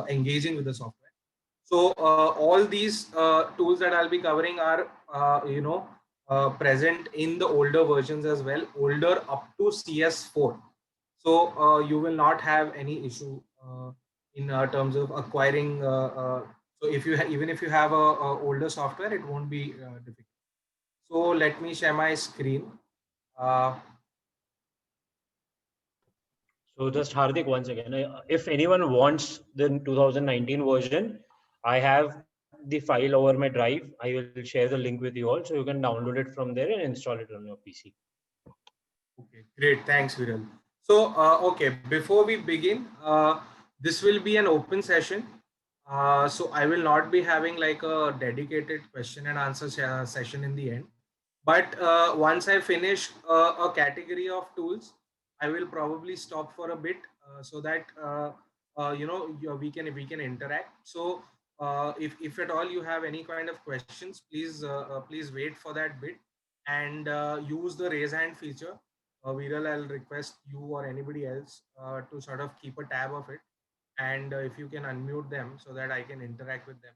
engaging with the software. So all these tools that I'll be covering are present in the older versions as well, older up to CS4. So you will not have any issue in terms of acquiring. So if you even if you have a older software, it won't be difficult. So let me share my screen. Uh, So just Hardik, once again, if anyone wants the 2019 version, I have the file over my drive. I will share the link with you all, so you can download it from there and install it on your PC. Okay, great. Thanks, Viral. So, okay, before we begin, this will be an open session. So, I will not be having like a dedicated question and answer session in the end. But once I finish a category of tools, I will probably stop for a bit so that we can interact. So, if at all you have any kind of questions, please wait for that bit and use the raise hand feature. Viral, I'll request you or anybody else to sort of keep a tab of it, and if you can unmute them so that I can interact with them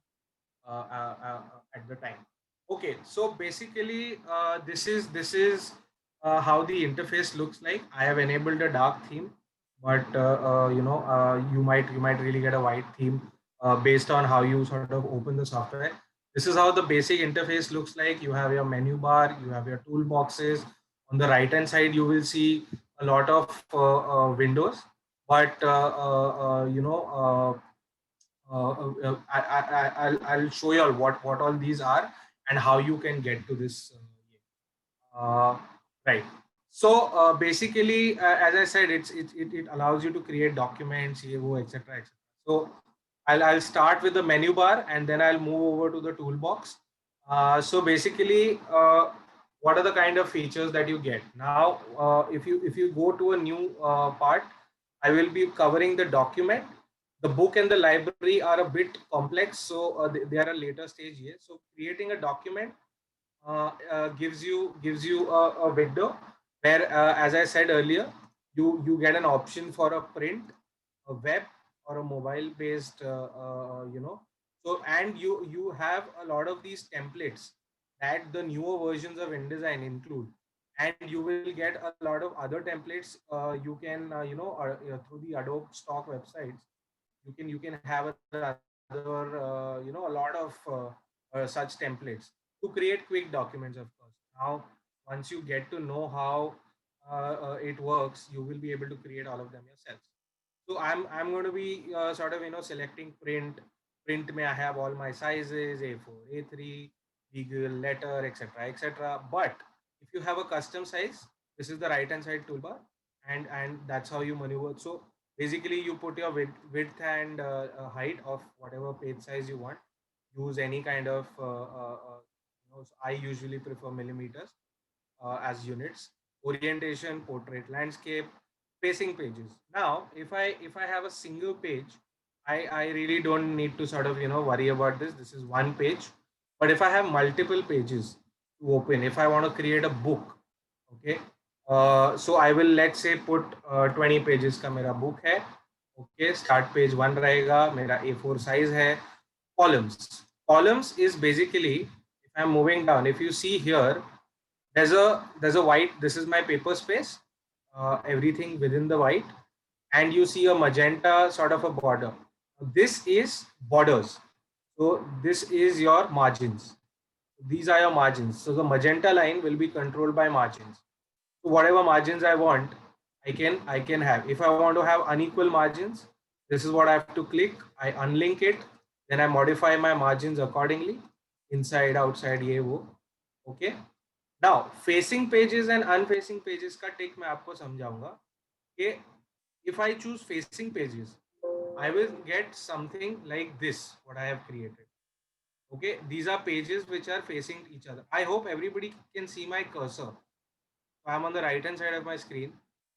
at the time. Okay, so basically, this is how the interface looks like. I have enabled a dark theme, but you might really get a white theme based on how you sort of open the software. This is how the basic interface looks like. You have your menu bar, you have your toolboxes. On the right hand side, you will see a lot of windows, but I'll show you all what all these are and how you can get to this. Right. So basically, as I said, it allows you to create documents, CAO, etc. etc. So I'll start with the menu bar and then I'll move over to the toolbox. So basically, what are the kind of features that you get now? If you go to a new part, I will be covering the document. The book and the library are a bit complex, so they are a later stage here. So creating a document gives you a window where, as I said earlier, you get an option for a print, a web, or a mobile based, So and you have a lot of these templates that the newer versions of InDesign include, and you will get a lot of other templates. You can through the Adobe stock websites, you can have other a lot of such templates to create quick documents, of course. Now once you get to know how it works, you will be able to create all of them yourself. So I'm going to be sort of selecting print. May I have all my sizes: A4, A3, legal, letter, etc., etc. But if you have a custom size, this is the right hand side toolbar, and that's how you maneuver. So basically, you put your width and height of whatever page size you want. Use any kind of I usually prefer millimeters as units. Orientation, portrait, landscape, facing pages. Now if I have a single page, I really don't need to sort of worry about this is one page. But if I have multiple pages to open, if I want to create a book, okay, so I will, let's say, put 20 pages का मेरा book है. Okay, start page 1 रहेगा, मेरा A4 size है. Columns is basically, if I'm moving down, if you see here, there's a white. This is my paper space, everything within the white, and you see a magenta sort of a border. This is borders. So this is your margins. These are your margins. So the magenta line will be controlled by margins. So whatever margins I want, I can have. If I want to have unequal margins, this is what I have to click. I unlink it, then I modify my margins accordingly, inside, outside, ये वो. Okay. Now facing pages and unfacing pages का टिक मैं आपको समझाऊंगा कि if I choose facing pages, I will get something like this, what I have created. Okay, these are pages which are facing each other. I hope everybody can see my cursor. So I'm on the right hand side of my screen.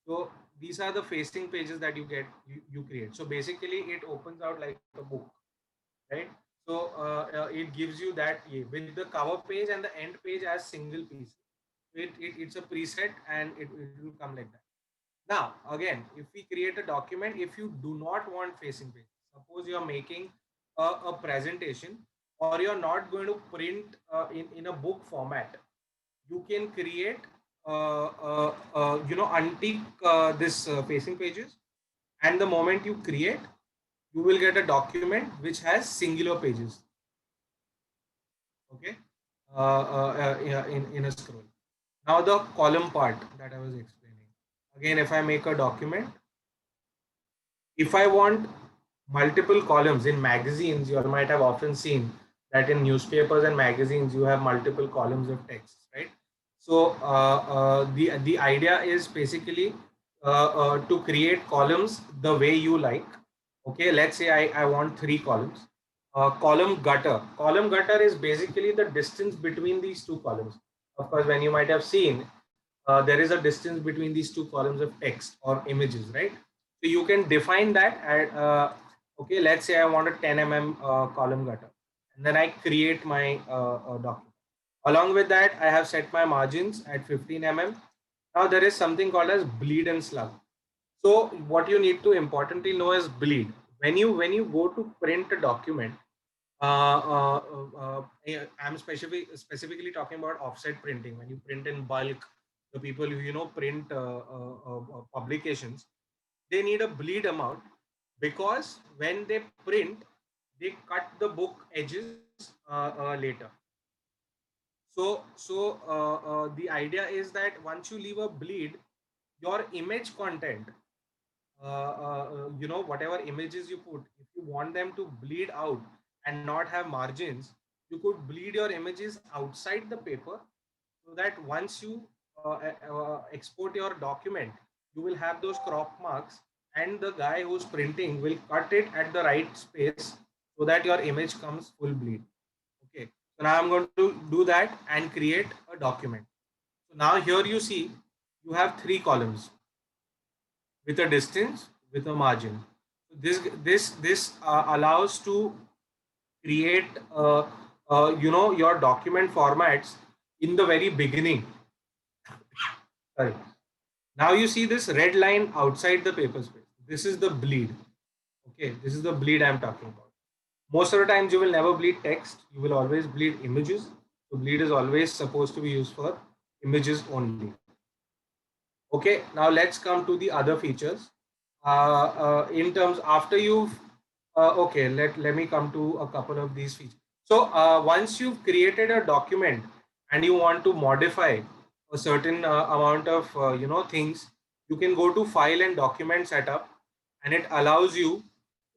So these are the facing pages that you create. So basically it opens out like a book, right? So it gives you that, yeah, with the cover page and the end page as single piece. It's a preset, and it will come like that. Now, again, if we create a document, if you do not want facing pages, suppose you're making a presentation or you're not going to print in a book format, you can create, untick this facing pages. And the moment you create, you will get a document which has singular pages. Okay. Yeah, in a scroll. Now the column part that I was explaining. Again, if I make a document, if I want multiple columns in magazines, you might have often seen that in newspapers and magazines you have multiple columns of text, right? So the idea is basically to create columns the way you like. Okay, let's say I want 3 columns. Column gutter. Column gutter is basically the distance between these 2 columns. Of course, when you might have seen, there is a distance between these 2 columns of text or images, right? So you can define that at, okay, let's say I want a 10 column gutter, and then I create my document. Along with that, I have set my margins at 15 Now there is something called as bleed and slug. So what you need to importantly know is bleed. When you go to print a document, I'm specifically talking about offset printing. When you print in bulk, the people who print publications, they need a bleed amount, because when they print, they cut the book edges later. The idea is that once you leave a bleed, your image content, whatever images you put, if you want them to bleed out and not have margins, you could bleed your images outside the paper, so that once you export your document, you will have those crop marks, and the guy who's printing will cut it at the right space so that your image comes full bleed. Okay, so now I'm going to do that and create a document. So now here you see you have 3 columns with a distance, with a margin. So this allows to create your document formats in the very beginning. Sorry. Now you see this red line outside the paper space. This is the bleed. Okay, this is the bleed I'm talking about. Most of the times you will never bleed text. You will always bleed images. So bleed is always supposed to be used for images only. Okay, now let's come to the other features. In terms after you've okay, let me come to a couple of these features. So once you've created a document and you want to modify a certain amount of things, you can go to file and document setup, and it allows you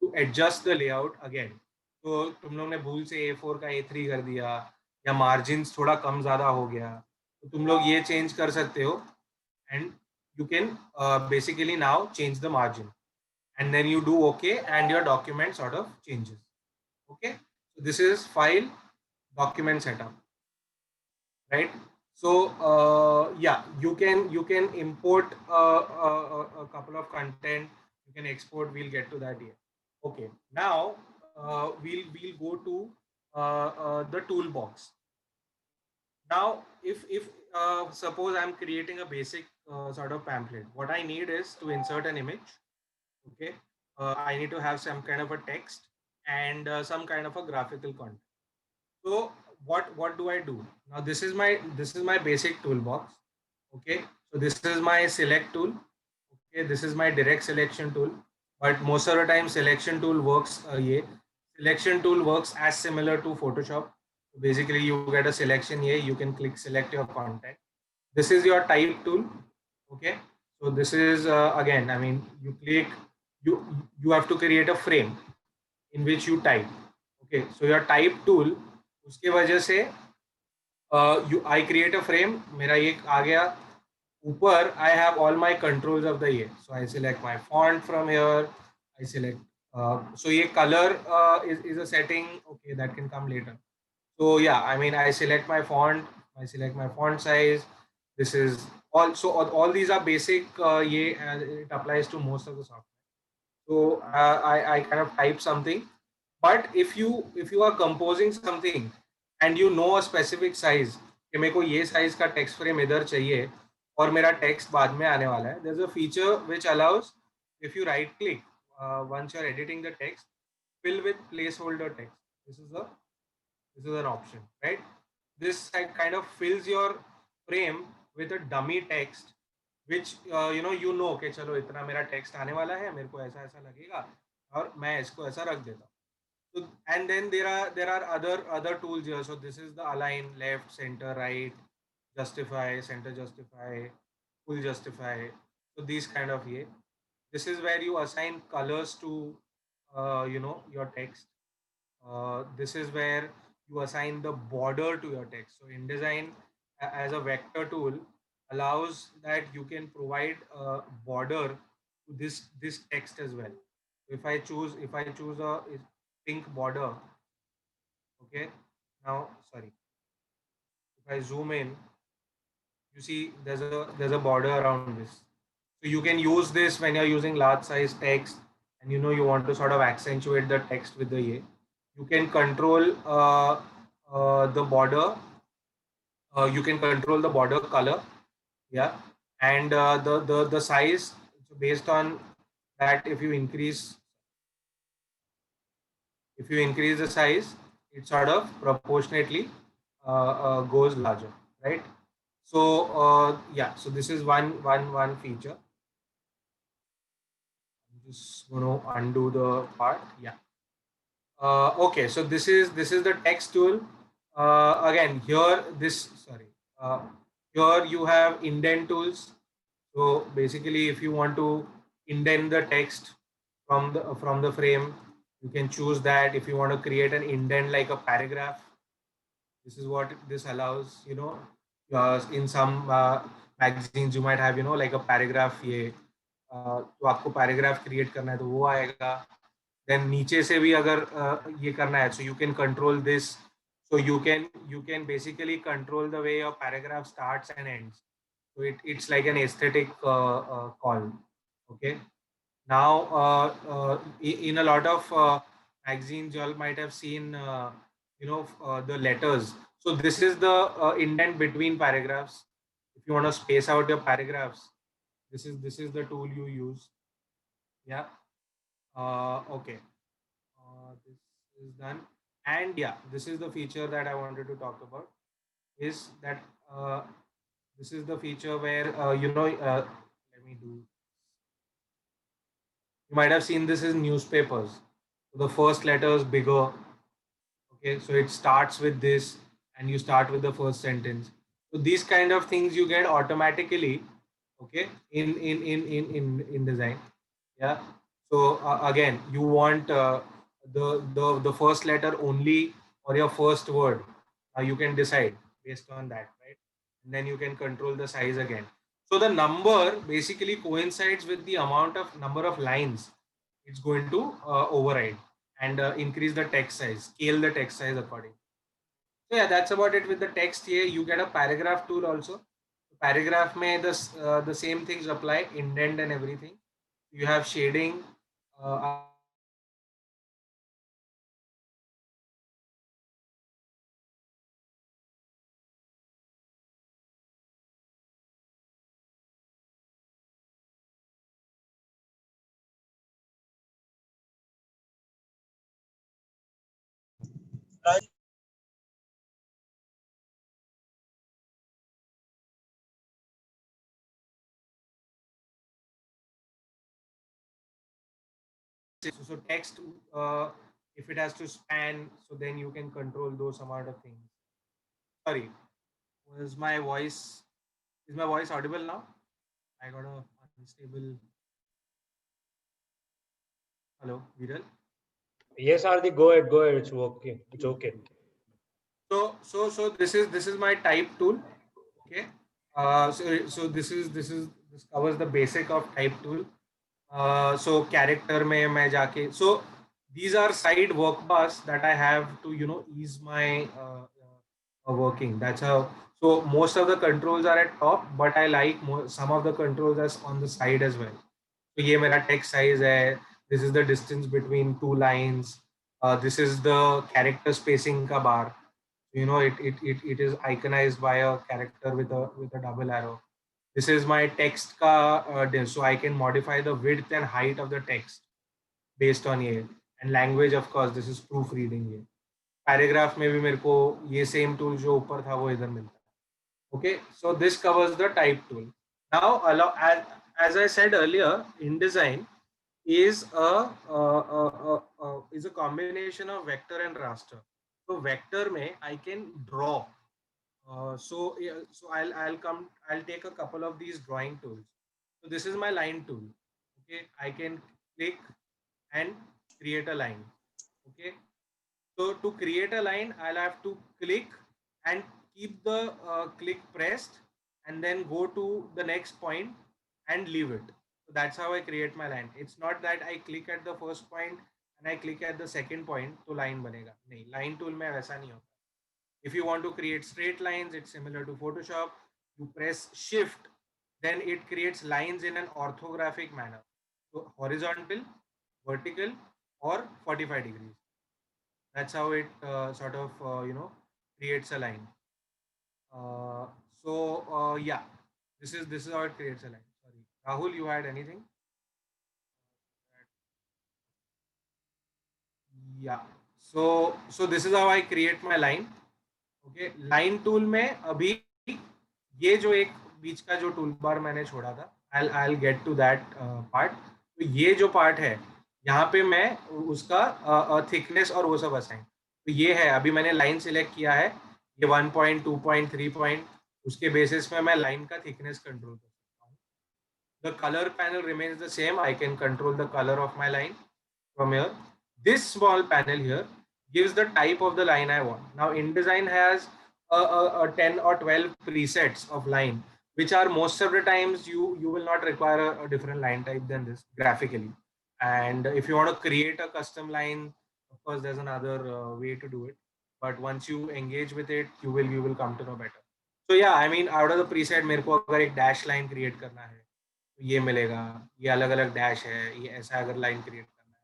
to adjust the layout again. तो तुम लोग ने भूल से A4 का A3 कर दिया, या मार्जिन्स थोड़ा कम ज़्यादा हो गया, तो तुम लोग ये चेंज कर सकते हो, and you can basically now change the margin, and then you do OK, and your document sort of changes. Okay, so this is file document setup, right? So yeah, you can import a couple of content, you can export. We'll get to that here. Okay, now we'll go to the toolbox. Now if suppose I'm creating a basic sort of pamphlet, what I need is to insert an image. Okay, I need to have some kind of a text and some kind of a graphical content. So what do I do now? This is my basic toolbox. Okay, so this is my select tool. Okay, this is my direct selection tool, but most of the time selection tool works selection tool works as similar to Photoshop. So basically you get a selection here, you can click select your content. This is your type tool. Okay, so this is again, I mean, you click, you have to create a frame in which you type. Okay, so your type tool, उसके वजह से I create a frame, मेरा ये आ गया ऊपर. I have all my controls of the year, so I select my font from here. I select so ये color is a setting, okay, that can come later. So yeah, I mean, I select my font, I select my font size. This is also all these are basic. It applies to most of the software. So I kind of type something. But if you are composing something and you know a specific size, कि मेरे को ये size का text frame इधर चाहिए, और मेरा text बाद में आने वाला है. There's a feature which allows, if you right click once you're editing the text, fill with placeholder text. This is an option, right? This kind of fills your frame with a dummy text, which कि चलो इतना मेरा text आने वाला है, मेरे को ऐसा ऐसा लगेगा और मैं इसको ऐसा रख देता हूँ. So, and then there are other tools here. So this is the align, left, center, right, justify, center justify, full justify. So these kind of yeah. This is where you assign colors to your text. This is where you assign the border to your text. So InDesign as a vector tool allows that you can provide a border to this text as well. If I choose a pink border, okay. Now, sorry. If I zoom in, you see there's a border around this. So you can use this when you're using large size text, and you want to sort of accentuate the text with the A. You can control the border. You can control the border color, yeah, and the size. So based on that, if you increase the size, it sort of proportionately goes larger, right? So yeah, so this is one feature. I'm just going to undo the part. Yeah. Okay, so this is the text tool. Again, here this sorry. Here you have indent tools. So basically, if you want to indent the text from the frame, you can choose that. If you want to create an indent like a paragraph, this is what this allows. In some magazines you might have like a paragraph. ये तो आपको paragraph create करना है तो वो आएगा. Then नीचे से भी अगर ये करना है, so you can control this. So you can basically control the way your paragraph starts and ends. So it's like an aesthetic call. Okay. Now, in a lot of magazines, you all might have seen, the letters. So this is the indent between paragraphs. If you want to space out your paragraphs, this is the tool you use. Yeah. Okay. This is done. And yeah, this is the feature that I wanted to talk about. Is that this is the feature where let me do. You might have seen this in newspapers. So the first letter is bigger. Okay, so it starts with this, and you start with the first sentence. So these kind of things you get automatically, okay, in design. Yeah. So again, you want the first letter only or your first word. You can decide based on that, right? And then you can control the size again. So the number basically coincides with the amount of number of lines it's going to override, and increase the text size, scale the text size accordingly. So yeah, that's about it with the text here. You get a paragraph tool also. Paragraph may the same things apply, indent and everything. You have shading. Again, you have so text, if it has to span, so then you can control those amount of things. Sorry, was my voice is my voice audible now? I got a unstable. Hello, Viral. Yes, Hardik, go ahead. Go ahead. It's okay. It's okay. So this is my type tool. Okay. So this covers the basic of type tool. So character में मैं जाके, so these are side work bars that I have to ease my working. That's how. So most of the controls are at top, but I like some of the controls as on the side as well. So ये मेरा text size है. This is the distance between two lines. This is the character spacing का bar. It is iconized by a character with a double arrow. This is my text ka so I can modify the width and height of the text based on ये. And language, of course, this is proofreading ये. Paragraph में भी मेरे को ये same tool जो ऊपर था वो इधर मिलता है. Okay, so this covers the type tool. Now, as I said earlier, InDesign is a combination of vector and raster. So vector में I can draw. So I'll take a couple of these drawing tools. So this is my line tool. Okay, I can click and create a line. Okay, so to create a line, I'll have to click and keep the click pressed and then go to the next point and leave it. So that's how I create my line. It's not that I click at the first point and I click at the second point to line banega. नहीं, line tool में वैसा नहीं होता. If you want to create straight lines, it's similar to Photoshop. You press shift, then it creates lines in an orthographic manner. So horizontal, vertical, or 45 degrees. That's how it sort of creates a line. Yeah, this is how it creates a line. Sorry, Rahul, you had anything? Yeah. So this is how I create my line. Okay, line tool में अभी ये जो एक बीच का जो tool bar मैंने छोड़ा था, I'll get to that part. तो ये जो पार्ट है यहाँ पे मैं उसका थिकनेस और वो सब असाइन. तो ये है, अभी मैंने लाइन सिलेक्ट किया है, ये 1 पॉइंट 2 पॉइंट 3 पॉइंट, उसके बेसिस में मैं लाइन का थिकनेस कंट्रोल कर सकता हूँ. The color panel remains the same. I can control the color of my line from here. This small panel here gives the type of the line I want. Now InDesign has a 10 or 12 presets of line, which are most of the times you will not require a different line type than this graphically. And if you want to create a custom line, of course, there's another way to do it. But once you engage with it, you will come to know better. So yeah, I mean, out of the preset, मेरे को अगर एक dash line create करना है, ये मिलेगा. ये अलग अलग डैश है. ये ऐसा अगर लाइन क्रिएट करना है,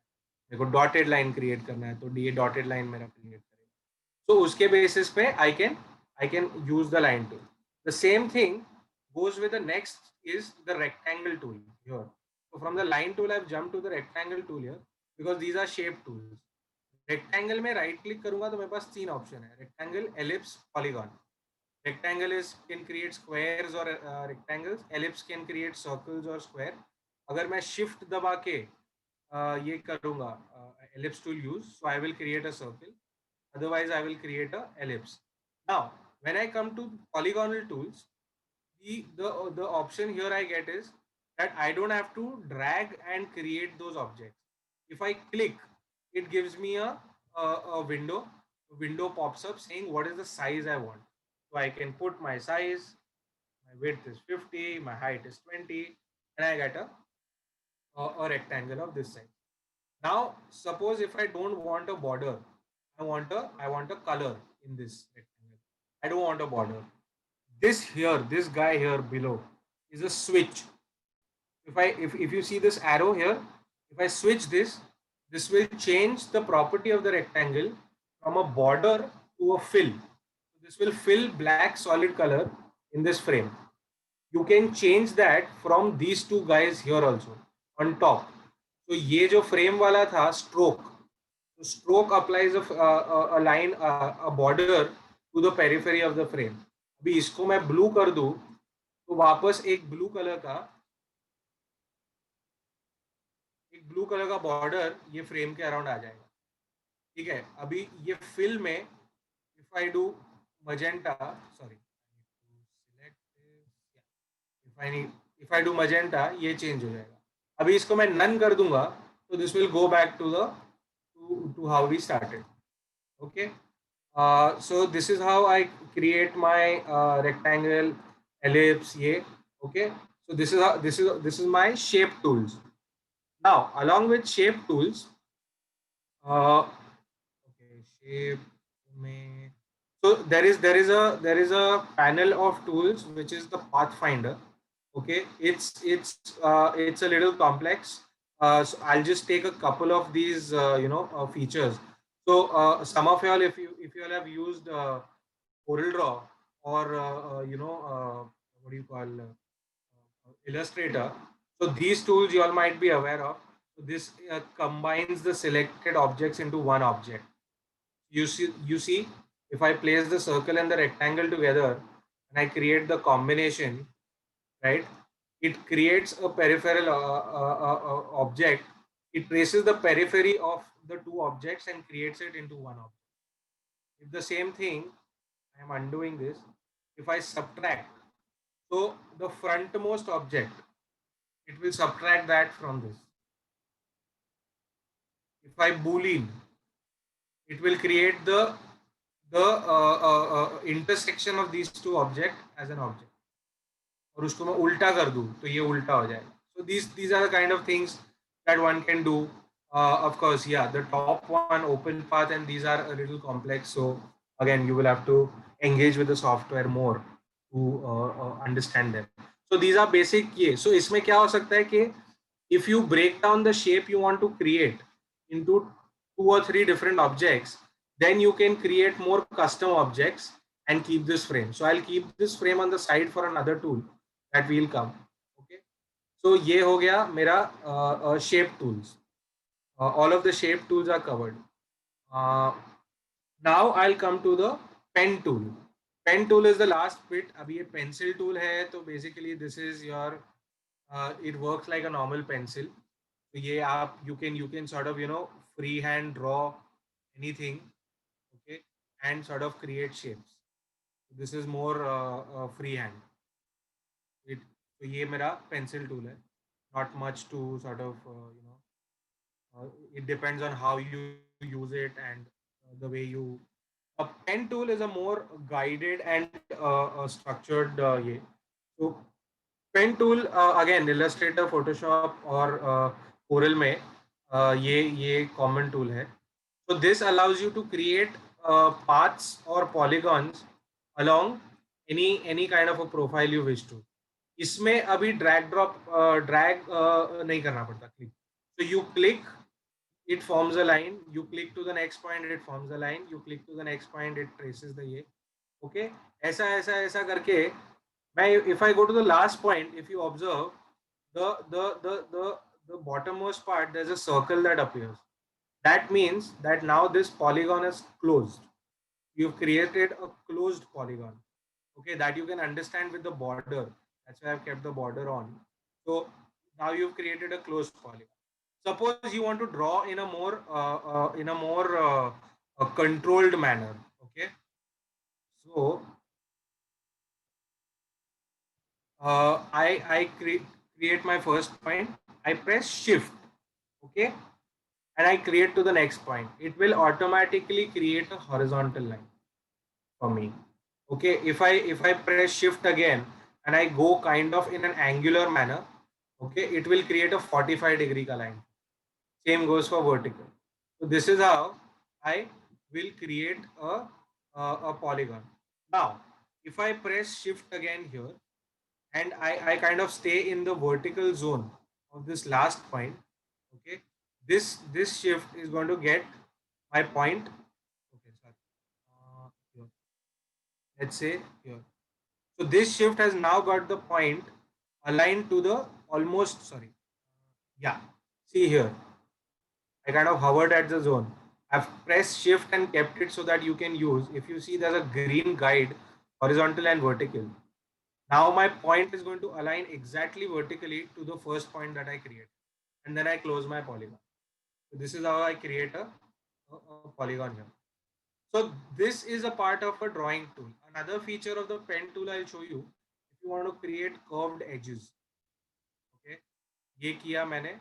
मेरे को डॉटेड लाइन क्रिएट करना है, तो ये डॉटेड लाइन मेरा क्रिएट करेगा. तो उसके बेसिस पे I can use the line tool. The same thing goes with the next is the rectangle tool here. So from the line tool I've jumped to the rectangle tool here because these are shape tools. Rectangle में right click करूंगा तो मेरे पास तीन option है: rectangle, ellipse, polygon. Rectangle can create squares or rectangles. Ellipse can create circles or square. अगर मैं shift दबा के ये करूँगा ellipse tool use, so I will create a circle. Otherwise, I will create a ellipse. Now, when I come to polygonal tools, the option here I get is that I don't have to drag and create those objects. If I click, it gives me a window. A window pops up saying what is the size I want. So I can put my size, my width is 50, my height is 20, and I get a rectangle of this size. Now, suppose if I don't want a border, I want a color in this rectangle. I don't want a border. This guy here below is a switch. If you see this arrow here, if I switch this will change the property of the rectangle from a border to a fill. This will fill black solid color in this frame. You can change that from these two guys here also on top. So ये जो frame वाला था stroke, so stroke applies a line, a border to the periphery of the frame. अभी इसको मैं blue कर दूं तो वापस एक blue कलर का बॉर्डर ये फ्रेम के अराउंड आ जाएगा. ठीक है, अभी ये फिल में if I do magenta, sorry, if I do magenta, ये चेंज हो जाएगा. अभी इसको मैं नन कर दूंगा तो this will go back to how we started. Okay, so this is how I create my rectangle, ellipse ये. Okay, so this is my shape tools. Now along with shape tools, okay, shape में, so there is a panel of tools which is the pathfinder. Okay, it's a little complex. So I'll just take a couple of these features. So some of y'all, if you all have used CorelDRAW or what do you call Illustrator. So these tools you all might be aware of. So this combines the selected objects into one object. You see, if I place the circle and the rectangle together and I create the combination, right? It creates a peripheral object. It traces the periphery of the two objects and creates it into one object. If the same thing, I am undoing this. If I subtract, so the frontmost object, it will subtract that from this. If I boolean, it will create the intersection of these two objects as an object. और उसको मैं उल्टा कर दूं तो ये उल्टा हो जाएगा. So these are the kind of things that one can do. Of course, yeah, the top one, open path, and these are a little complex. So again, you will have to engage with the software more to understand them. So these are basic ये. So इसमें क्या हो सकता है कि if you break down the shape you want to create into 2 or 3 different objects, then you can create more custom objects and keep this frame. So I'll keep this frame on the side for another tool that will come. Okay, so ये हो गया मेरा shape tools. All of the shape tools are covered. Now I'll come to the pen tool. Pen tool is the last bit. अभी ये pencil tool है, तो basically this is your it works like a normal pencil. तो ये आप you can sort of freehand draw anything, okay, and sort of create shapes. This is more freehand. तो ये मेरा pencil tool है. Not much to sort of it depends on how you use it and the way you. A pen tool is a more guided and structured ये. So pen tool again Illustrator, Photoshop और Corel में ये common tool है. So this allows you to create paths or polygons along any kind of a profile you wish to. इसमें अभी drag नहीं करना पड़ता, click. So you click, it forms a line. You click to the next point, it forms a line. You click to the next point, it traces the ये. Okay, ऐसा करके if I go to the last point, if you observe the bottommost part, there's a circle that appears. That means that now this polygon is closed. You've created a closed polygon. Okay, that you can understand with the border. That's why I've kept the border on. So now you've created a closed polygon. Suppose you want to draw in a more controlled manner. Okay, so I create my first point. I press shift, okay, and I create to the next point. It will automatically create a horizontal line for me. Okay, if I press shift again and I go kind of in an angular manner, okay, it will create a 45-degree line. Same goes for vertical. So this is how I will create a polygon. Now, if I press shift again here and I kind of stay in the vertical zone of this last point, okay, this shift is going to get my point. Okay, sorry. Here. Let's say here. So this shift has now got the point aligned to the almost, sorry. Yeah, see here. I kind of hovered at the zone. I've pressed shift and kept it so that you can use. If you see there's a green guide, horizontal and vertical. Now my point is going to align exactly vertically to the first point that I create. And then I close my polygon. So this is how I create a polygon here. So this is a part of a drawing tool. Another feature of the pen tool I'll show you. If you want to create curved edges. Okay. ये किया मैंने.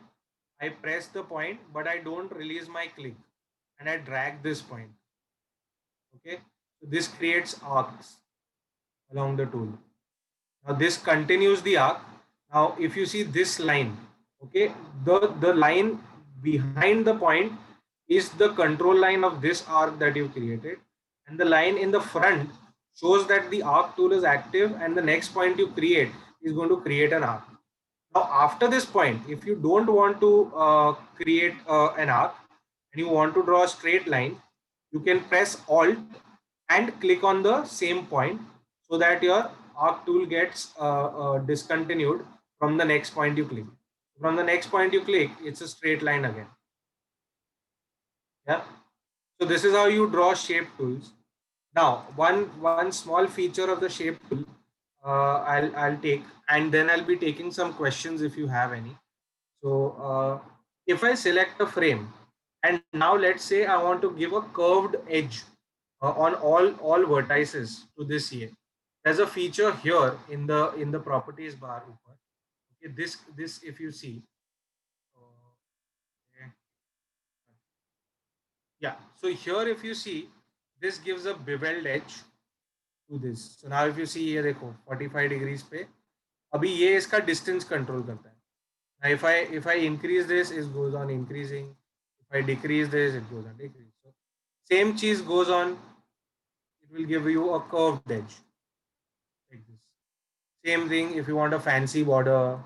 I press the point, but I don't release my click. And I drag this point. Okay. So this creates arcs along the tool. Now this continues the arc. Now if you see this line, okay, the line behind the point is the control line of this arc that you created, and the line in the front shows that the arc tool is active and the next point you create is going to create an arc. Now after this point, if you don't want to create an arc and you want to draw a straight line, you can press Alt and click on the same point so that your arc tool gets discontinued from the next point you click. From the next point you click, it's a straight line again. Yeah. So this is how you draw shape tools. Now, one small feature of the shape tool, I'll take, and then I'll be taking some questions if you have any. So if I select a frame, and now let's say I want to give a curved edge on all vertices to this here. There's a feature here in the properties bar. Okay, this if you see, okay. Yeah. So here if you see, this gives a beveled edge to this. So now if you see ये देखो 45 degrees पे अभी ये इसका distance control करता है. Now if I increase this, it goes on increasing. If I decrease this, it goes on decreasing. So same cheese goes on. It will give you a curved edge like this. Same thing if you want a fancy border.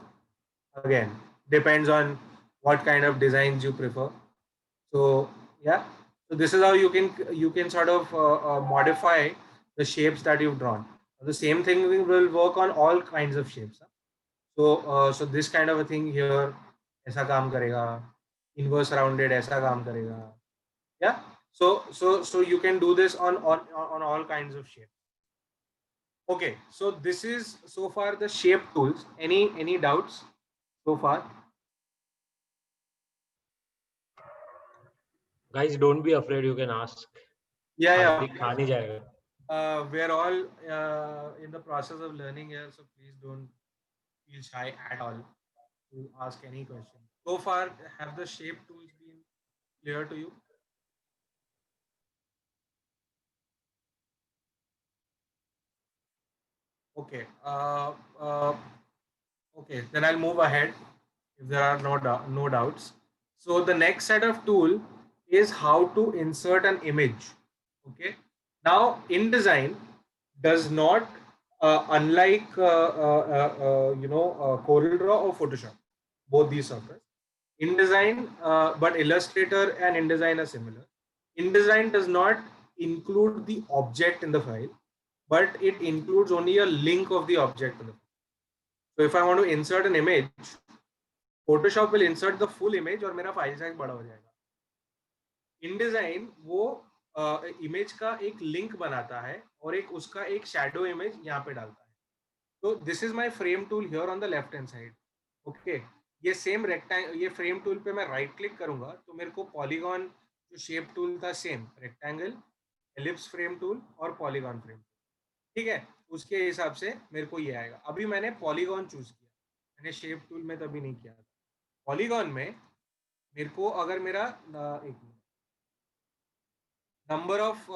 Again, depends on what kind of designs you prefer. So yeah, so this is how you can sort of modify the shapes that you've drawn. The same thing will work on all kinds of shapes. So this kind of a thing here ऐसा काम करेगा, inverse rounded ऐसा काम करेगा. Yeah. So you can do this on all kinds of shapes. Okay, so this is so far the shape tools. Any doubts so far? Guys, don't be afraid. You can ask. Yeah, Hardik खा नहीं जाएगा. we're all in the process of learning here, so please don't feel shy at all to ask any question. So far, have the shape tools been clear to you? Okay. Okay, then I'll move ahead if there are no doubts. So the next set of tool is how to insert an image. Okay. Now InDesign does not, unlike CorelDRAW or Photoshop, both these software. InDesign, but Illustrator and InDesign are similar. InDesign does not include the object in the file, but it includes only a link of the object in the file. So if I want to insert an image, Photoshop will insert the full image और मेरा file size बड़ा हो जाएगा. InDesign वो image का एक link बनाता है और एक उसका एक शैडो इमेज यहाँ पे डालता है. तो this is my frame tool here on the left hand side. Okay, ये सेम रेक्टेंगल, ये फ्रेम टूल पे मैं राइट क्लिक करूंगा तो मेरे को पॉलीगॉन जो शेप टूल था same rectangle, ellipse frame tool और पॉलीगॉन फ्रेम. ठीक है, उसके हिसाब से मेरे को ये आएगा. अभी मैंने पॉलीगॉन चूज किया, मैंने शेप टूल में तभी नहीं किया था. पॉलीगॉन में मेरे को अगर मेरा एक नंबर ऑफ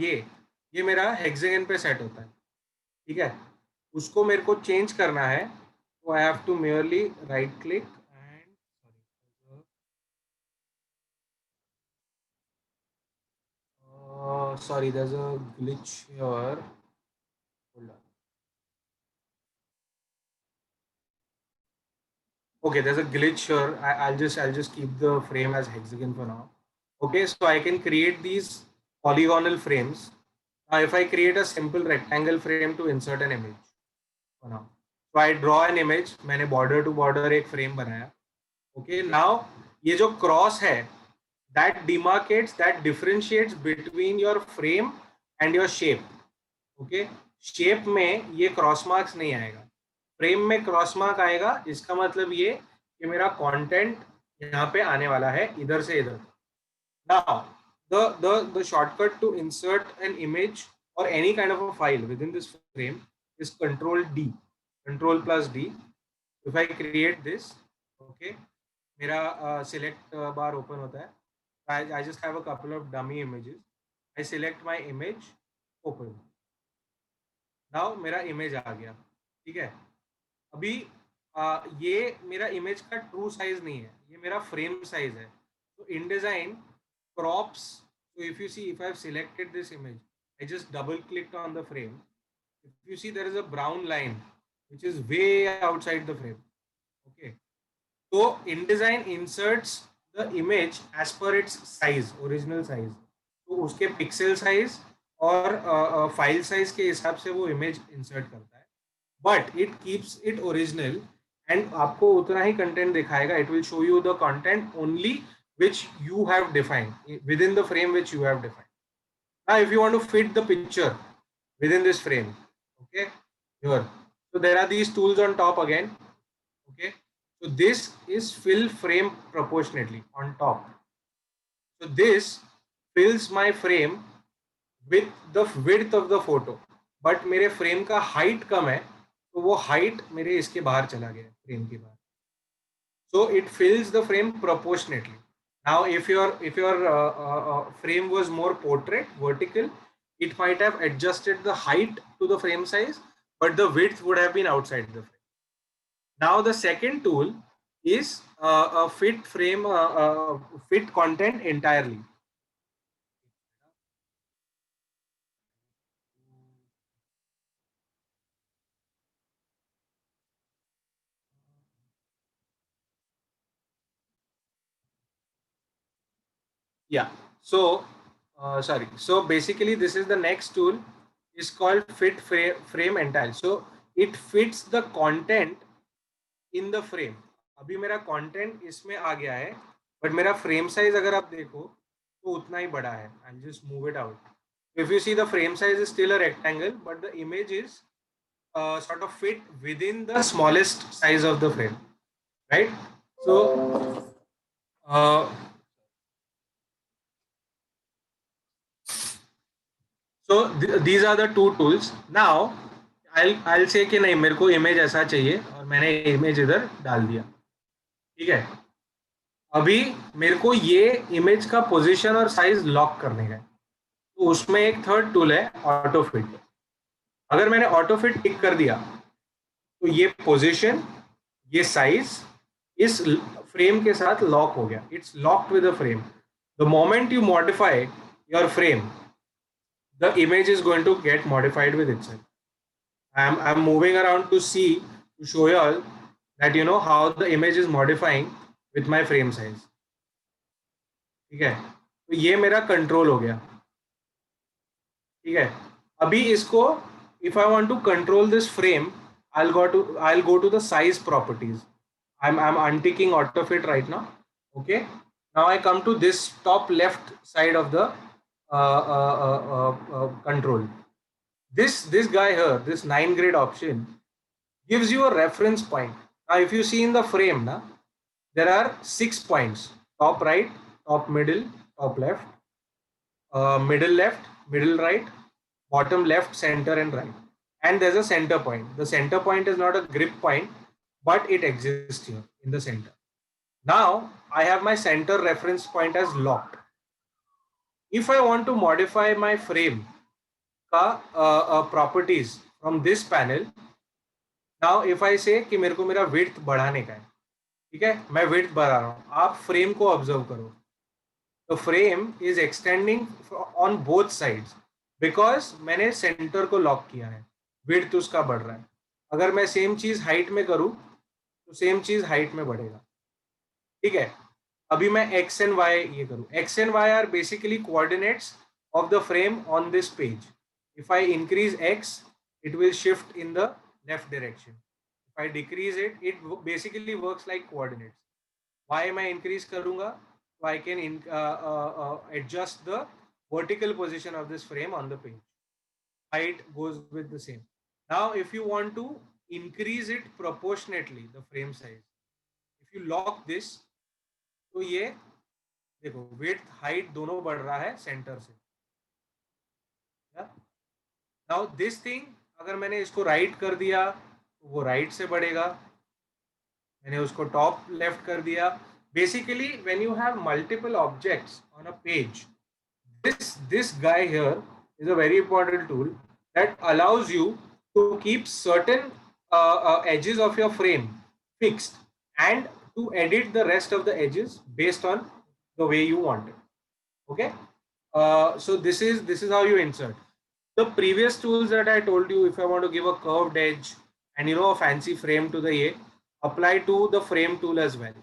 ये मेरा हेक्सागन पे सेट होता है. ठीक है, उसको मेरे को चेंज करना है तो I have to merely right click and sorry, there's a glitch here. Hold on. Okay, there's a glitch here. I'll just keep the frame as hexagon for now. Okay, so I can create these polygonal frames. Now if I create a simple rectangle frame to insert an image for now, so I draw an image. मैंने border to border एक frame बनाया. Okay, now ये जो cross है, that demarcates, that differentiates between your frame and your shape. Okay, shape में ये cross marks नहीं आएगा, फ्रेम में क्रॉस मार्क आएगा. इसका मतलब ये कि मेरा कंटेंट यहाँ पे आने वाला है इधर से इधर. Now the shortcut to insert an image or any kind of a file within this frame is control D, control plus D. If I create this, okay, मेरा select bar open होता है. I just have a couple of dummy images. I select my image, open. Now मेरा image आ गया. ठीक है, अभी ये मेरा इमेज का ट्रू साइज नहीं है, ये मेरा फ्रेम साइज है. तो InDesign crops. So if you see, if I have selected this image, I just double clicked on the frame. If you see, there is a brown line which is way outside the frame. Okay, so InDesign inserts the image as per its size, original size. तो उसके pixel size और file size के हिसाब से वो image insert करता है, but it keeps it original and आपको उतना ही कंटेंट दिखाएगा. It will show you the content only which you have defined within the frame which you have defined. Now if you want to fit the picture within this frame, okay, here, so there are these tools on top again. Okay, so this is fill frame proportionately on top. So this fills my frame with the width of the photo, but मेरे frame का height कम है, तो वो height मेरे इसके बाहर चला गया, frame के बाहर. So it fills the frame proportionately. Now if your frame was more portrait vertical, it might have adjusted the height to the frame size, but the width would have been outside the frame. Now the second tool is a fit frame, fit content entirely. Yeah. So sorry. So basically, this is the next tool. Is called fit frame entirely. So it fits the content in the frame. अभी मेरा content इसमें आ गया है, but मेरा frame size अगर आप देखो तो उतना ही बड़ा है. I'll just move it out. If you see, the frame size is still a rectangle, but the image is sort of fit within the smallest size of the frame, right? So uh, these are the two tools. Now I'll say कि नहीं, मेरे को image ऐसा चाहिए और मैंने image इधर डाल दिया. ठीक है, अभी मेरे को ये इमेज का पोजीशन और साइज लॉक करने का है, तो उसमें एक थर्ड टूल है ऑटो फिट. अगर मैंने ऑटो फिट टिक कर दिया तो ये पोजीशन, ये साइज इस फ्रेम के साथ लॉक हो गया. It's locked with the frame. The moment you modify your frame, the image is going to get modified with itself. I'm moving around to see, to show you all that you know how the image is modifying with my frame size. ठीक है, तो ये मेरा control हो गया. ठीक है, अभी इसको if I want to control this frame, I'll go to the size properties. I'm unticking auto fit right now. Okay, now I come to this top left side of the control. This guy here, this 9 grid option gives you a reference point. Now if you see in the frame, there are 6 points: top right, top middle, top left, middle left, middle right, bottom left, center and right, and there's a center point. The center point is not a grip point, but it exists here in the center. Now I have my center reference point as locked. If I want to modify my frame properties from this panel, now if I say कि मेरे को मेरा width बढ़ाने का है, ठीक है, मैं width बढ़ा रहा हूँ. आप frame को observe करो. The frame is extending on both sides because मैंने center को lock किया है. Width उसका बढ़ रहा है. अगर मैं same चीज height में करूँ तो same चीज height में बढ़ेगा. ठीक है, अभी मैं x and y ये करूँ. x and y are basically coordinates of the frame on this page. If I increase x, it will shift in the left direction. If I decrease it, it basically works like coordinates. Y मैं increase करूँगा, so I can adjust the vertical position of this frame on the page. Height goes with the same. Now, if you want to increase it proportionately, the frame size, if you lock this, तो ये देखो width height दोनों बढ़ रहा है centre से. Now this thing, अगर मैंने इसको राइट कर दिया तो वो राइट से बढ़ेगा. मैंने उसको टॉप लेफ्ट कर दिया. Basically when you have multiple objects on a page, this guy here is a very important tool that allows you to keep certain edges of your frame fixed and to edit the rest of the edges based on the way you want it. Okay, so this is how you insert. The previous tools that I told you, if I want to give a curved edge and you know a fancy frame to the A, apply to the frame tool as well.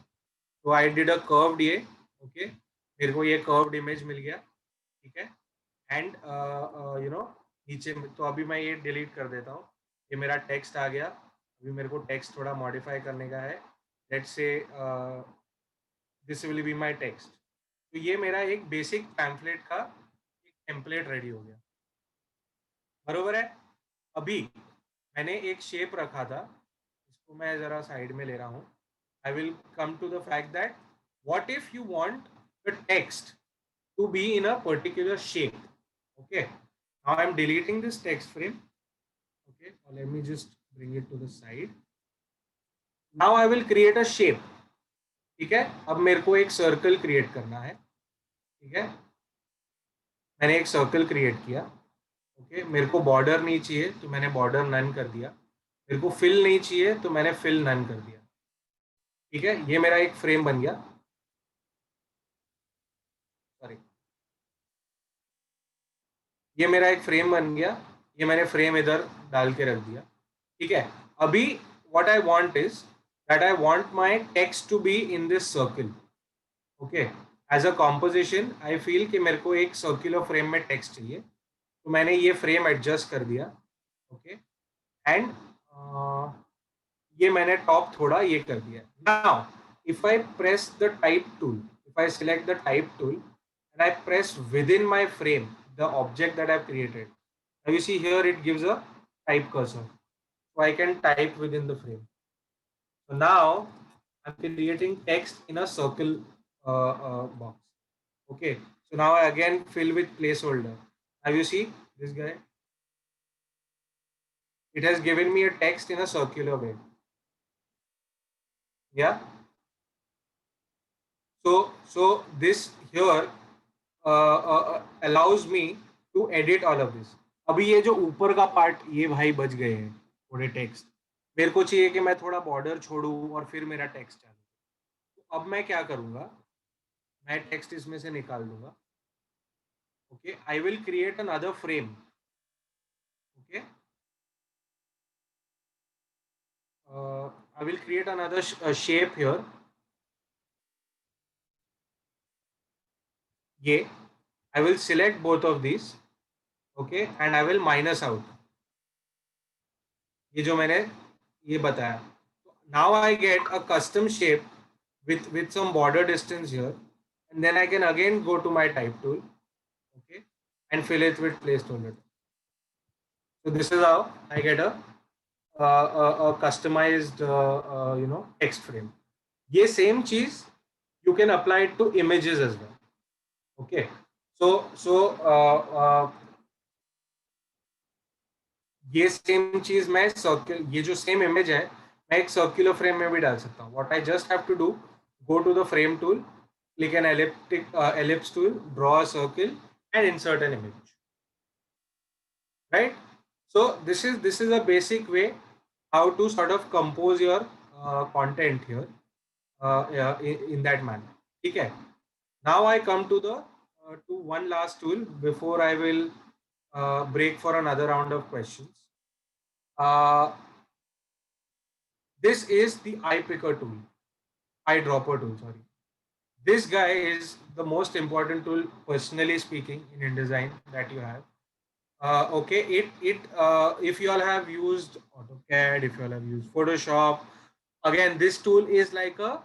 So I did a curved A. Okay, मेरे को ये curved image मिल गया. ठीक है, and you know नीचे. तो अभी मैं ये डिलीट कर देता हूँ. ये मेरा टेक्स्ट आ गया. अभी मेरे को टेक्स्ट थोड़ा मॉडिफाई करने का है. Let's say this will be my text. तो ये मेरा एक बेसिक पैम्फलेट का एक टेम्पलेट रेडी हो गया. बरोबर है. अभी मैंने एक शेप रखा था, इसको मैं जरा साइड में ले रहा हूँ. I will come to the fact that what if you want the text to be in a particular shape. Okay, now I'm deleting this text frame. Okay, let me just bring it to the side. Now I will create a shape. ठीक है, अब मेरे को एक circle create करना है. ठीक है, मैंने एक सर्कल क्रिएट किया. ओके, मेरे को बॉर्डर नहीं चाहिए तो मैंने बॉर्डर नन कर दिया. मेरे को फिल नहीं चाहिए तो मैंने फिल नन कर दिया. ठीक है, ये मेरा एक फ्रेम बन गया. सॉरी, ये मेरा एक फ्रेम बन गया. ये मैंने फ्रेम इधर डाल के रख दिया. ठीक है, अभी what I want is that I want my text to be in this circle. Okay, as a composition I feel कि मेरे को एक सर्कुलर फ्रेम में टेक्स्ट चाहिए, तो मैंने ये फ्रेम एडजस्ट कर दिया. ओके, एंड ये मैंने टॉप थोड़ा ये कर दिया. Now if I press the type tool, if I select the type tool and I press within my frame the object that I've created. Now you see here it gives a type cursor. So I can type within the frame. So now I'm creating text in a circle box. Okay. So now I again fill with placeholder. Now you see this guy. It has given me a text in a circular way. Yeah. So this here allows me to edit all of this. अभी ये जो ऊपर का part ये भाई बच गए हैं थोड़े टेक्स्ट. मेरे को चाहिए कि मैं थोड़ा बॉर्डर छोड़ूं और फिर मेरा टेक्स्ट चालू. तो अब मैं क्या करूंगा, मैं टेक्स्ट इसमें से निकाल दूंगा. Okay, I will create another frame. Okay, I will create another shape here. ये I will select both of these. Okay, and I will minus out ये जो मैंने ये बताया. Now I get a custom shape with some border distance here, and then I can again go to my type tool. Okay, and fill it with placeholder. So this is how I get a customized text frame. ये same चीज you can apply it to images as well. Okay, so ये same चीज मैं circle, ये जो same image है मैं एक सर्कुलर फ्रेम में भी डाल सकता हूँ. What I just have to do, go to the frame tool, click an ellipse tool, draw a circle and insert an image. Right? So this is a basic way how to sort of compose your content here in that manner. ठीक है. Now I come to the to one last tool before I will break for another round of questions. This is the iPicker tool, iDropper tool, sorry. This guy is the most important tool, personally speaking, in InDesign that you have. Okay, if you all have used AutoCAD, if you all have used Photoshop, again, this tool is like a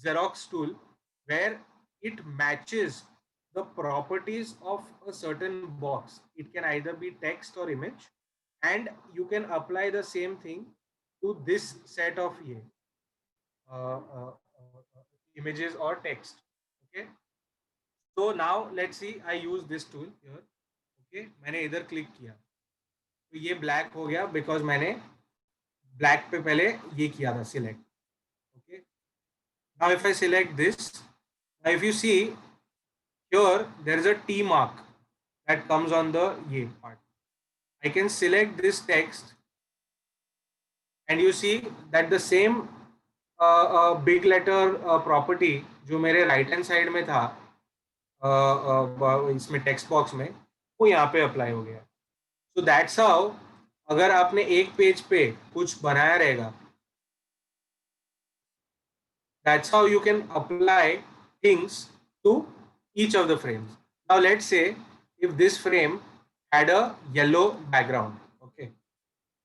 Xerox tool where it matches the properties of a certain box. It can either be text or image, and you can apply the same thing to this set of images or text. Okay, so now let's see, I use this tool here. Okay, मैंने इधर click किया तो ये black हो गया because मैंने black पे पहले ये किया था select. Okay, now if I select this, now if you see here there is a T mark that comes on the ये part. I can select this text and you see that the same big letter property जो मेरे right hand side में था इसमें text box में, वो यहाँ पे अप्लाई हो गया. सो दैट्स हाउ, अगर आपने एक पेज पे कुछ बनाया रहेगा, that's how you can apply things to each of the frames. Now let's say if this frame had a yellow background. Okay,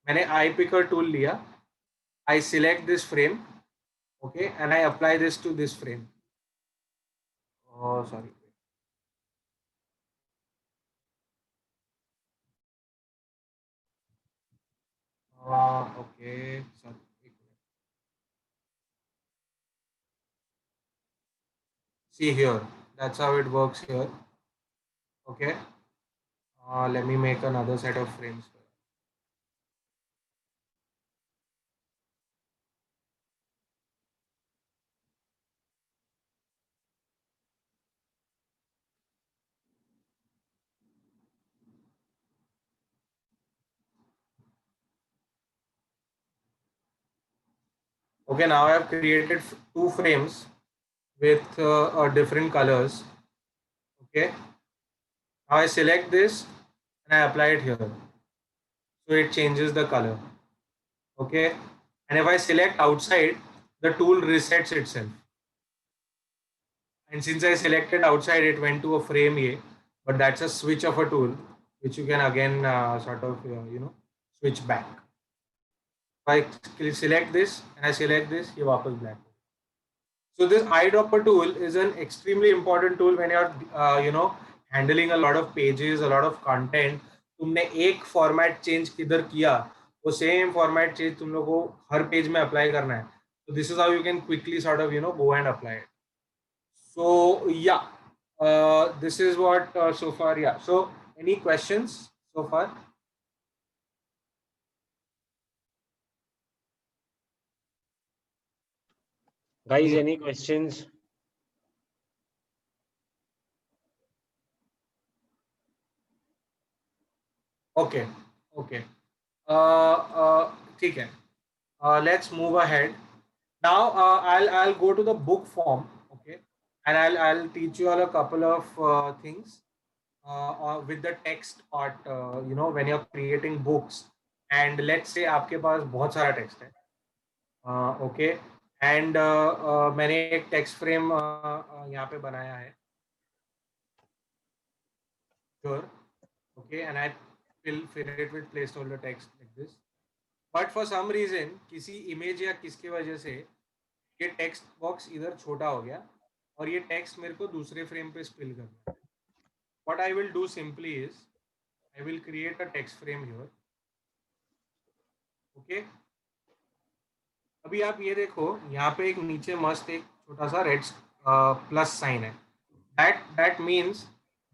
मैंने iPicker tool लिया I select this frame, okay, and I apply this to this frame. Oh, sorry. Okay, sorry. See here, that's how it works here. Okay. Let me make another set of frames. Okay, now I have created two frames with different colors. Okay. Now I select this and I apply it here. So it changes the color. Okay. And if I select outside, the tool resets itself. And since I selected outside, it went to a frame A, but that's a switch of a tool, which you can again sort of, switch back. If I select this and I select this, ये वापस black. So this eyedropper tool is an extremely important tool when you're, handling a lot of pages, a lot of content. तुमने एक format change किधर किया, वो same format change तुम लोग को हर page में apply करना है. So this is how you can quickly sort of, go and apply it. So yeah, this is what so far. Yeah. So any questions so far? Guys, any questions? Okay. Okay. ठीक है. Let's move ahead. Now I'll go to the book form. Okay, and I'll teach you all a couple of things with the text part. When you're creating books, and let's say आपके पास बहुत सारा text है. Okay, and मैंने एक text frame यहाँ पे बनाया है. Sure. Okay, and I fill it with placeholder text like this. But for some reason किसी image या किसकी वजह से ये टेक्स्ट बॉक्स इधर छोटा हो गया और ये टेक्स्ट मेरे को दूसरे फ्रेम पे स्पिल करना है. What I will do simply is I will create a text frame here. Okay, अभी आप ये देखो यहाँ पे एक नीचे मस्त एक छोटा सा रेड प्लस साइन है. That means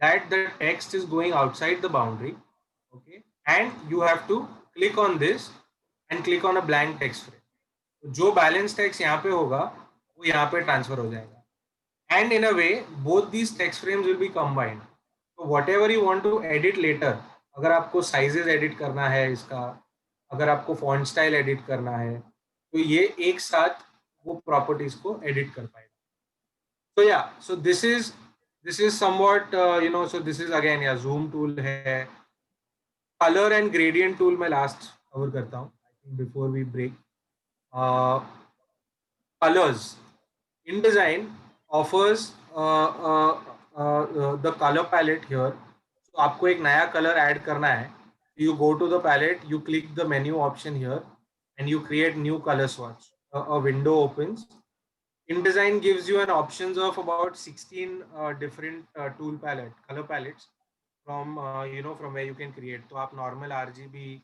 that the text is going outside the boundary. Okay, and you have to click on this and click on a blank text frame. जो बैलेंस टेक्स्ट यहाँ पे होगा वो यहाँ पे ट्रांसफर हो जाएगा. And in a way, both these text frames will be combined. So whatever you want to edit later, अगर आपको sizes edit करना है इसका, अगर आपको font style edit करना है, तो ये एक साथ वो properties को edit कर पाएगा. So yeah, so this is somewhat so this is again zoom tool है, color and gradient tool मैं last cover करता हूँ before we break. Colors. InDesign offers the color palette here. So आपको एक नया color add करना है. You go to the palette, you click the menu option here, and you create new color swatch. A window opens. InDesign gives you an options of about 16 different color palettes from from where you can create. So आप normal RGB,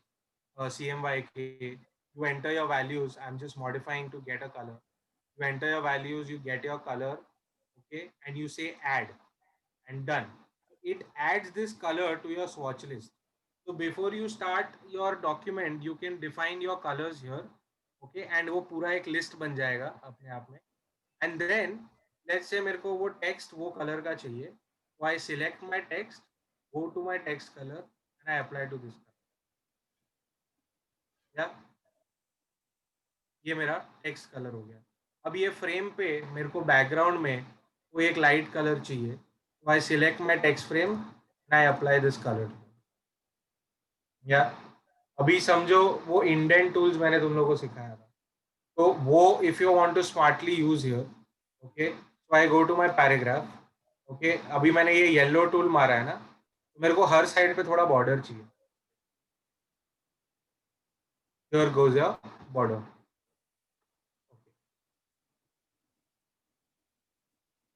CMYK, you enter your values. I'm just modifying to get a color. You enter your values, you get your color, okay, and you say add and done. It adds this color to your swatch list. So before you start your document, you can define your colors here, okay, and वो पूरा एक list बन जाएगा अपने आप में. And then let's say मेरे को वो text वो color का चाहिए, so I select my text, go to my text color, and I apply to this color. Yeah, ये मेरा text color हो गया. अब ये फ्रेम पे मेरे को बैकग्राउंड में वो एक लाइट कलर चाहिए. तो आई select my text frame and I apply this colour. या अभी समझो वो इंडेंट टूल्स मैंने तुम लोगों को सिखाया था, तो वो if you want to smartly use here, okay, so I go to my paragraph. Okay, अभी मैंने ये येलो टूल मारा है ना, तो मेरे को हर साइड पे थोड़ा बॉर्डर चाहिए. Here goes your border.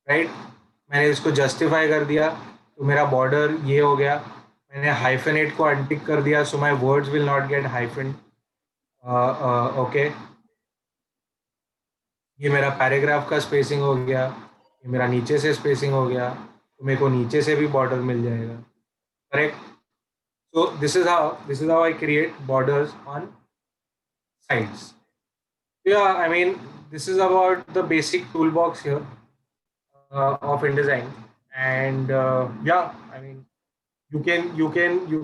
Right. मैंने इसको जस्टिफाई कर दिया तो मेरा बॉर्डर ये हो गया. मैंने हाइफेनेट को अनटिक कर दिया so my words will not gate hyphen. Okay, ये मेरा पैराग्राफ का स्पेसिंग हो गया, ये मेरा नीचे से स्पेसिंग हो गया, तो मेरे को नीचे से भी बॉर्डर मिल जाएगा. Correct. So this is how I create borders on sides. Yeah, I mean, this is about the basic toolbox here of InDesign, and yeah, I mean, you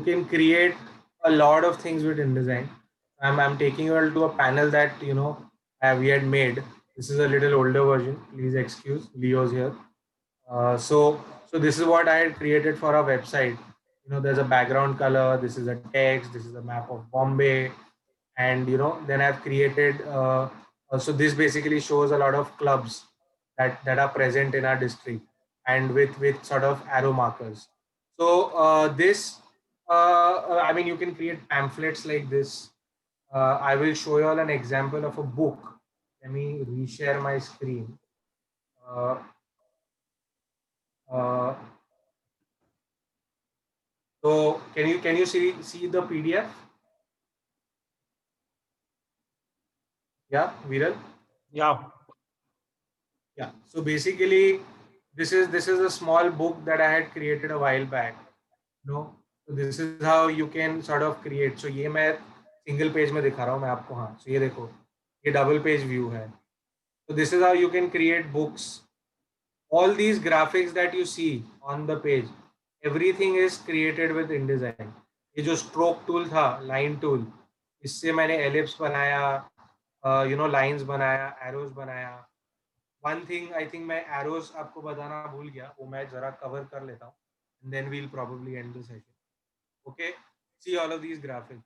can create a lot of things with InDesign. I'm taking you all to a panel that we had made. This is a little older version. Please excuse Leo's here. So this is what I had created for our website. There's a background color. This is a text. This is a map of Bombay, and then I've created. So this basically shows a lot of clubs that are present in our district, and with sort of arrow markers. So I mean, you can create pamphlets like this. I will show you all an example of a book. Let me reshare my screen. Uh, uh, So can you see the PDF? Yeah, Viral. Yeah. Yeah. So basically, this is a small book that I had created a while back. So this is how you can sort of create. So ये मैं single page में दिखा रहा हूँ मैं आपको. हाँ. So ये देखो, ये double page view है. So this is how you can create books. All these graphics that you see on the page, everything is created with InDesign. ये जो stroke tool था, line tool, इससे मैंने ellipse बनाया, lines बनाया, arrows बनाया. One thing I think मैं arrows आपको बताना भूल गया, वो मैं जरा cover कर लेता हूँ, and then we'll probably end the session. Okay, see all of these graphics.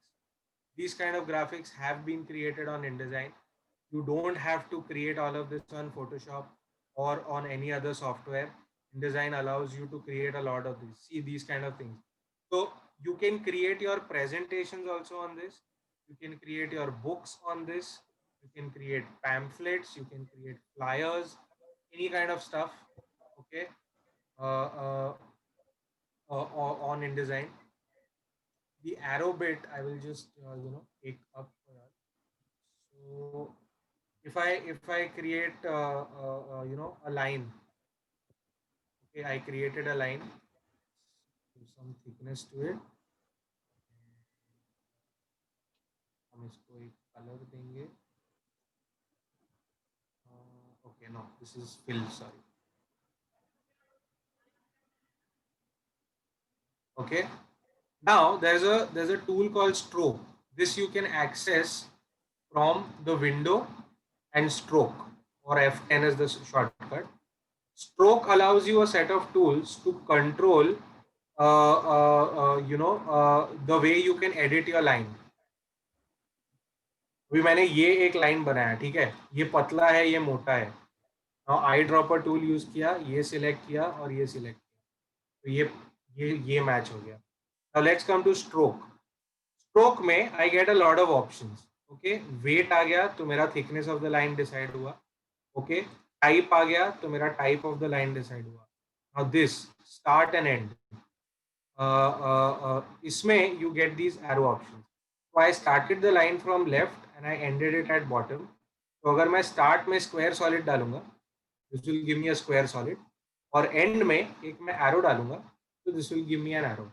These kind of graphics have been created on InDesign. You don't have to create all of this on Photoshop or on any other software. InDesign allows you to create a lot of these. See these kind of things. So you can create your presentations also on this. You can create your books on this. You can create pamphlets. You can create flyers, any kind of stuff. Okay, uh, uh, on InDesign. The arrow bit I will just take up for us. So if I create a line, okay, I created a line, give some thickness to it. हम इसको एक color देंगे. Okay, no, this is fill. Sorry. Okay. Now there's a tool called stroke. This you can access from the window and stroke, or F10 is the shortcut. Stroke allows you a set of tools to control the way you can edit your line. अभी मैंने ये एक line बनाया, ठीक है, ये पतला है, ये मोटा है. आई ड्रॉपर टूल यूज किया, ये सिलेक्ट किया और ये सिलेक्ट किया, तो ये मैच हो गया. Now let's come to stroke. Stroke में I get a lot of options. Okay, weight आ गया तो मेरा thickness of the line decide हुआ. ओके, टाइप आ गया तो मेरा type of the line decide हुआ. Now this start and end, इसमें you get these arrow options. So I started the line from left and I ended it at bottom. तो अगर मैं start में square solid डालूंगा, this will give me a square solid, और end में एक मैं arrow डालूंगा, so this will give me an arrow.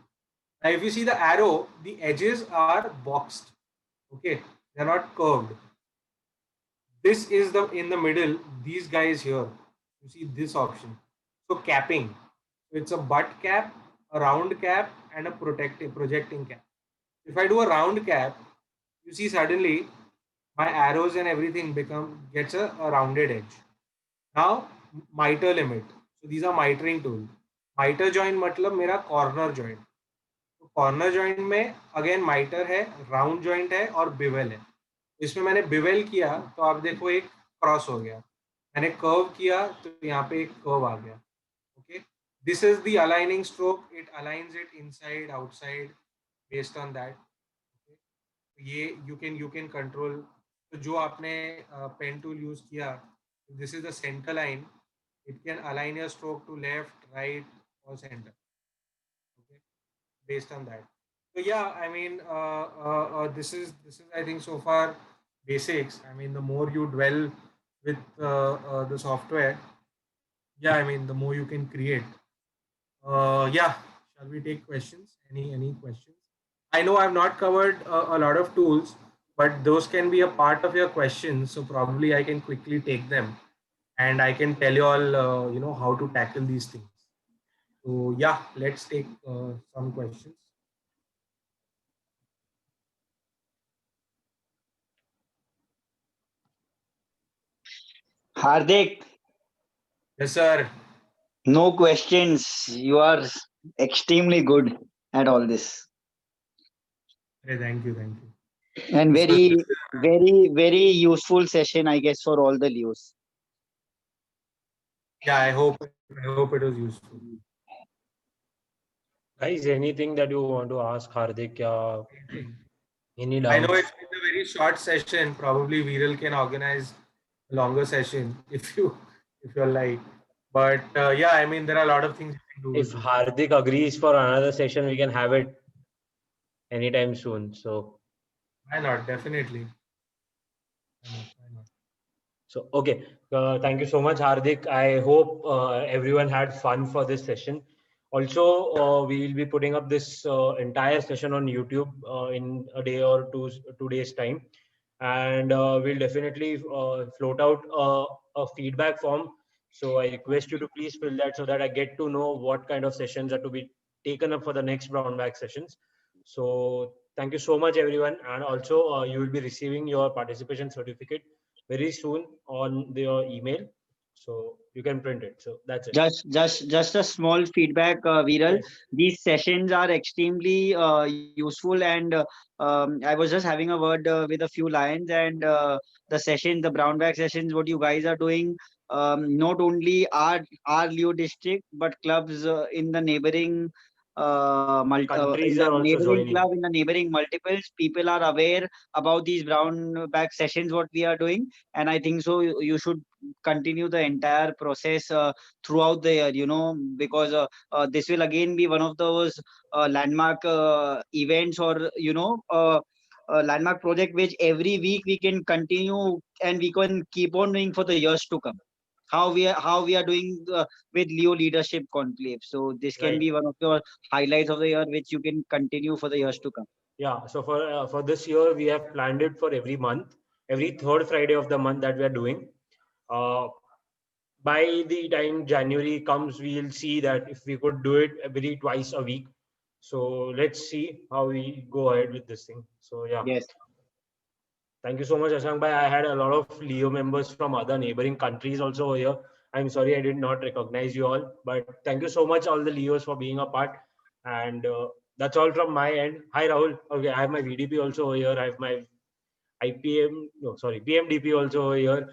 Now if you see the arrow, the edges are boxed. Okay, they're not curved. This is the in the middle, these guys here, you see this option. So capping, so it's a butt cap, a round cap, and a projecting cap. If I do a round cap, you see suddenly my arrows and everything gets a rounded edge. Now miter limit, so these are mitering tool. Miter joint मतलब मेरा corner joint. तो corner joint में again miter है, round joint है और bevel है. इसमें मैंने bevel किया तो आप देखो एक क्रॉस हो गया. मैंने कर्व किया तो यहाँ पे एक कर्व आ गया. Okay, this is the aligning stroke. It aligns it inside, outside, based on that. Okay, ये you can control. तो जो आपने पेन टूल यूज किया, this is the center line. It can align your stroke to left, right, or center. Okay, based on that. So yeah, I mean, this is I think so far basics. I mean, the more you dwell with the software, yeah, I mean, the more you can create. Yeah, shall we take questions? Any questions? I know I've not covered a lot of tools, but those can be a part of your questions. So probably I can quickly take them, and I can tell you all, how to tackle these things. So yeah, let's take some questions. Hardik, Yes, sir. no questions. You are extremely good at all this. Hey, thank you, thank you. And This was very, very, very useful session, I guess, for all the Leos. yeah. I hope it was useful. Guys, anything that you want to ask Hardik? Any I know doubts? it's been a very short session. Probably Viral can organize a longer session if you're like. But yeah, I mean there are a lot of things you can do If with this. Hardik agrees for another session, we can have it anytime soon. So, Why not? Definitely. Why not? Why not? okay. Thank you so much, Hardik. I hope everyone had fun for this session. Also, we will be putting up this entire session on YouTube in a day or 2 days time, and we'll definitely float out a feedback form. So I request you to please fill that so that I get to know what kind of sessions are to be taken up for the next brown bag sessions. So thank you so much, everyone, and also you will be receiving your participation certificate very soon on your email, so you can print it. So that's it. Just a small feedback, Viral. Yes. These sessions are extremely useful, and I was just having a word with a few lions, and the session, the brown bag sessions, what you guys are doing, not only our Leo district, but clubs in the neighboring. In Countries the are also neighboring joining. club, in the neighboring multiples, people are aware about these brown bag sessions, what we are doing, and I think so. You should continue the entire process throughout the year, because this will again be one of those landmark events, or landmark project which every week we can continue and we can keep on doing for the years to come. How we are doing with Leo Leadership Conclave. So this can Right. be one of your highlights of the year which you can continue for the years to come. Yeah. So for this year, we have planned it for every month, every third Friday of the month that we are doing. Uh, by the time January comes, we'll see that if we could do it every twice a week. So let's see how we go ahead with this thing. So yeah. Yes. Thank you so much, Ashank Bhai. I had a lot of Leo members from other neighboring countries also here. I'm sorry I did not recognize you all, but thank you so much, all the Leos, for being a part. And that's all from my end. Hi, Rahul. Okay, I have my VDP also here. I have my PMDP also here.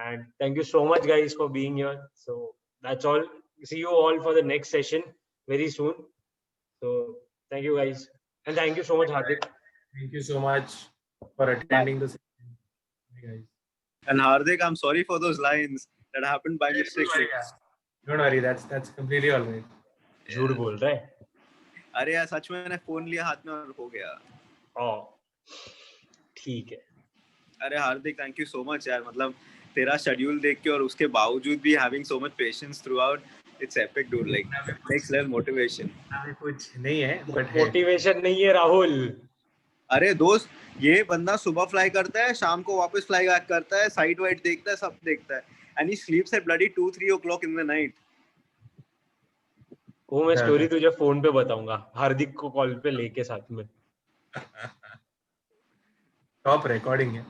And thank you so much, guys, for being here. So that's all. See you all for the next session very soon. So thank you, guys. And thank you so much, Hardik. Thank you so much for Bye. attending the session. Bye, guys. And Hardik, I'm sorry for those lines that happened by Don't mistake. worry, yeah. Don't worry. That's completely all right. झूठ बोल रहा है. अरे यार सच में मैंने phone लिया हाथ में और हो गया. ठीक है. अरे हार्दिक थैंक यू सो मच यार, मतलब तेरा शेड्यूल देख के और उसके बावजूद भी having so much patience through out, it's epic dude, like next level motivation. अभी कुछ नहीं है बट है. मोटिवेशन नहीं है राहुल. अरे दोस्त, ये बंदा सुबह फ्लाई करता है, शाम को वापस फ्लाई बैक करता है, साइड वाइड देखता है, सब देखता है, and he sleeps at bloody 2-3 o'clock in the night. वो मैं स्टोरी तुझे फोन पे बताऊंगा, हार्दिक को कॉल पे लेके साथ में. टॉप रिकॉर्डिंग है.